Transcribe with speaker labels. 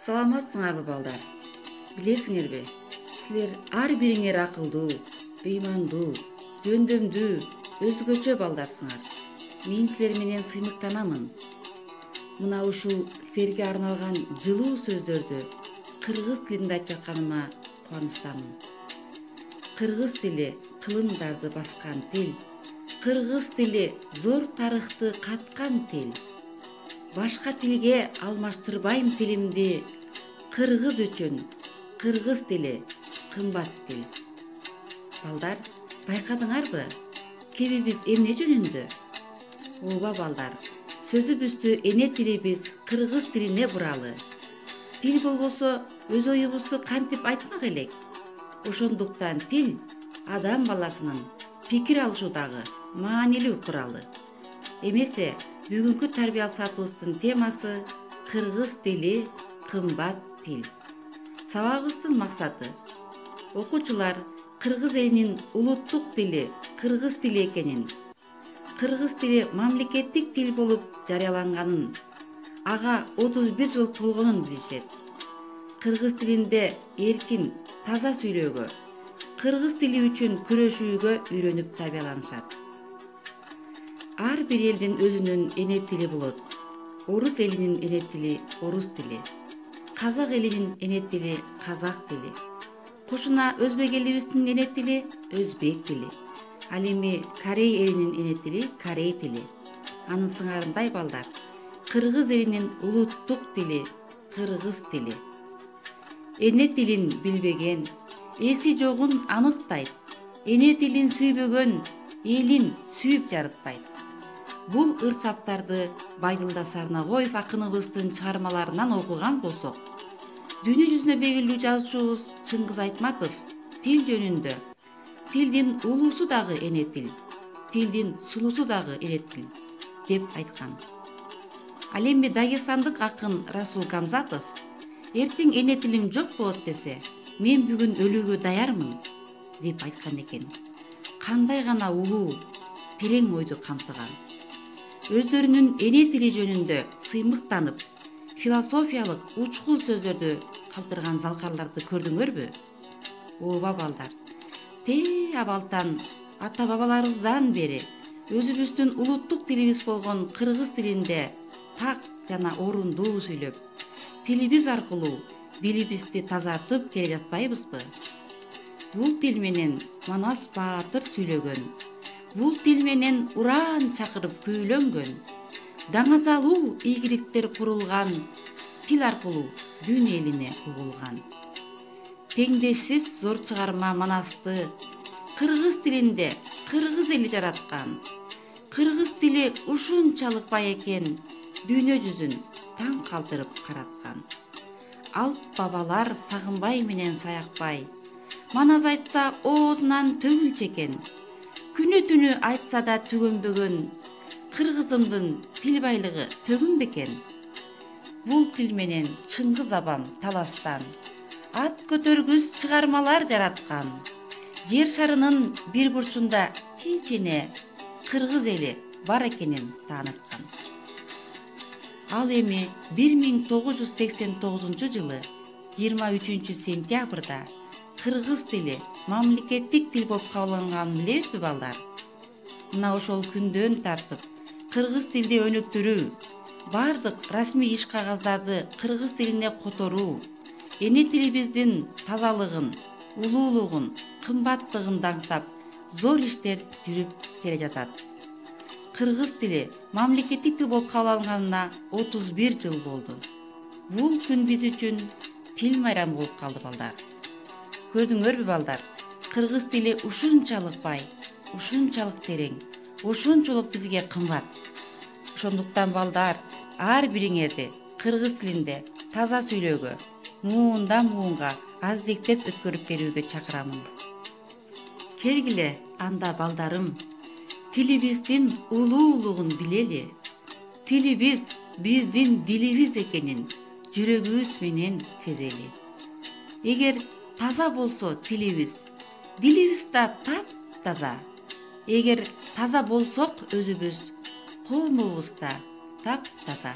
Speaker 1: Саламатсыңарбы балдар? Билесиңерби, силер ар бириңер акылдуу, ыймандуу, жөндөмдүү, өзгөчө балдарсыңар. Мен силер менен сыймыктанамын. Мына ушул силерге арналган жылуу сөздөрдү кыргыз тилинде айтып жатканыма кубанычтамын. Кыргыз тили кылымдарды баскан тил, кыргыз тили зор тарыхты каткан тил. Башка тилге алмаштырбайм тилимди, кыргыз үчүн кыргыз тили кымбат тил. Балдар, байкадыңарбы? Кебибиз эмне жөнүндө? Ооба балдар, сөзүбүздү эне тилибиз кыргыз тилине буралы. Тил болбосо өз оюбузду кантип айтмак элек? Ошондуктан тил адам баласынын пикир алышуудагы маанилүү куралы. Эмесе бүгүнкү тарбиялык саатыбыздын темасы кыргыз тили кымбат тил. Сабагыбыздын максаты окуучулар кыргыз элинин улуттук тили кыргыз тили экенин, кыргыз тили мамлекеттик тил болуп жарыяланганын, ага 31 жыл толгонун билишет. Кыргыз тилинде эркин, таза сүйлөөгө, кыргыз тили үчүн күрөшүүгө үйрөнүп тарбияланышат. Ар бир элдин өзүнүн эне тили болот. Орус элинин эне тили орус тили, казак элинин эне тили казак тили, кошуна өзбек элибиздин эне тили өзбек тили. Ал эми Корей элинин эне тили корей тили. Анын сыңарындай балдар, кыргыз элинин улуттук тили кыргыз тили. Эне тилин билбеген эси жогун аныктайт. Эне тилин сүйбөгөн элин сүйүп жарытпайт. Бул ырсаптарды Байдылда Сарнагоев акыныбыздын чыгармаларынан окуган болсок, дүйнө жүзүнө белгилүү жазуучубуз Чыңгыз Айтматов тил жөнүндө тилдин улуусу дагы эне тил, тилдин сулуусу дагы эне тил деп айткан. Ал эми дагестандык акын Расул Камзатов эртең эне тилим жок болот десе, мен бүгүн өлүүгө даярмын деп айткан экен. Кандай гана улуу, терең ойду камтыган. Өздөрүнүн эне тили жөнүндө сыймыктанып, философиялык учкул сөздөрдү калтырган залкарларды көрдүңөрбү? Ооба балдар, абалтан ата бабаларыбыздан бери өзүбүздүн улуттук тилибиз болгон кыргыз тилинде так жана орундуу сүйлөп, тилибиз аркылуу дилибизди тазартып келе жатпайбызбы? Бул тил менен Манас баатыр сүйлөгөн, бул тил менен уран чакырып күүлөнгөн, даңазалуу ийгиликтер курулган, тил аркылуу дүйнө элине угулган. Теңдешсиз зор чыгарма Манасты кыргыз тилинде кыргыз эли жараткан. Кыргыз тили ушунчалык бай экен, дүйнө жүзүн таң калтырып караткан. Алп бабалар Сагынбай менен Саякбай Манас айтса оозунан төгүлчү экен. Күнү түнү айтса да түгөнбөгөн, кыргызымдын тил байлыгы төгүн бекен. Бул тил менен Чыңгыз абам таластан ат көтөргүс чыгармалар жараткан. Жер шарынын бир бурчунда кичине кыргыз эли бар экенин тааныткан. Ал эми 1989 жылы 23 сентябрда кыргыз тили мамлекеттик тил болуп кабыл алынганын билебизби балдар? Мына ошол күндөн тартып кыргыз тилди өнүктүрүү, бардык расмий иш кагаздарды кыргыз тилине которуу, эне тилибиздин тазалыгын, улуулугун, кымбаттыгын даңктап зор иштер жүрүп келе жатат. Кыргыз тили мамлекеттик тил болуп кабыл алынганына 31 жыл болду. Бул күн биз үчүн тил майрамы болуп калды балдар. Көрдүңөрбү балдар? Кыргыз тили ушунчалык бай, ушунчалык терең, ошончолук бизге кымбат. Ошондуктан балдар, ар бириңерди кыргыз тилинде таза сүйлөөгө, муундан муунга аздектеп өткөрүп берүүгө чакырамын. Келгиле анда балдарым, тилибиздин улуулугун билели. Тилибиз биздин дилибиз экенин жүрөгүбүз менен сезели. Эгер таза болсо тилибиз, дилибиз да таптаза. Эгер таза болсок өзүбүз, коомубуз да таптаза.